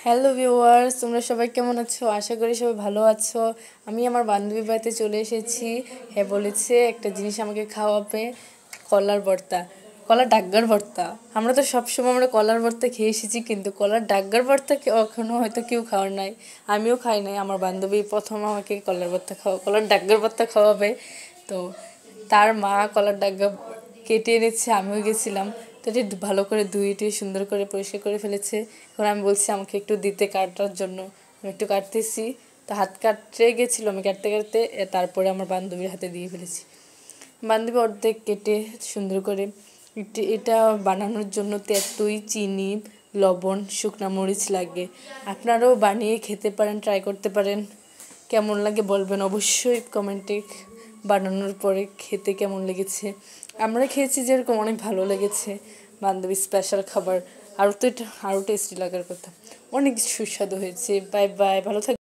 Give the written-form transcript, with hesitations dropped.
Hello viewers, তোমরা সবাই কেমন আছো? আশা করি সবাই ভালো আছো। আমি আমার বান্ধবীর বাড়িতে চলে এসেছি। হ্যাঁ, বলেছে একটা জিনিস আমাকে খাওয়াবে, কলার ভর্তা, কলার ডাগ্গার ভর্তা। আমরা তো সবসময় আমরা কলার ভর্তা খেয়ে এসেছি, কিন্তু কলার ডাগ্গার ভর্তা এখনও হয়তো কেউ খাওয়ার নাই, আমিও খাই নাই। আমার বান্ধবী প্রথম আমাকে কলার ডাগ্গার ভর্তা খাওয়াবে। তো তার মা কলার ডাগ্গা কেটে এনেছে, আমিও গেছিলাম। তো এটি ভালো করে ধুয়ে সুন্দর করে পরিষ্কার করে ফেলেছে। এখন আমি বলছি আমাকে একটু দিতে কাটার জন্য, আমি একটু কাটতেছি। তো হাত কাটতে গেছিলো, আমি কাটতে কাটতে তারপরে আমার বান্ধবীর হাতে দিয়ে ফেলেছি। বান্ধবী অর্ধেক কেটে সুন্দর করে এটা বানানোর জন্য তেঁতুল, চিনি, লবণ, শুকনো মরিচ লাগে। আপনারাও বানিয়ে খেতে পারেন, ট্রাই করতে পারেন। কেমন লাগে বলবেন অবশ্যই কমেন্টে। বানানোর পরে খেতে কেমন লেগেছে, আমরা খেয়েছি যেরকম অনেক ভালো লেগেছে। বান্ধবী স্পেশাল খাবার, আরও তো এটা আরও টেস্টি লাগার কথা। অনেক সুস্বাদু হয়েছে। বাই বাই, ভালো থাকবে।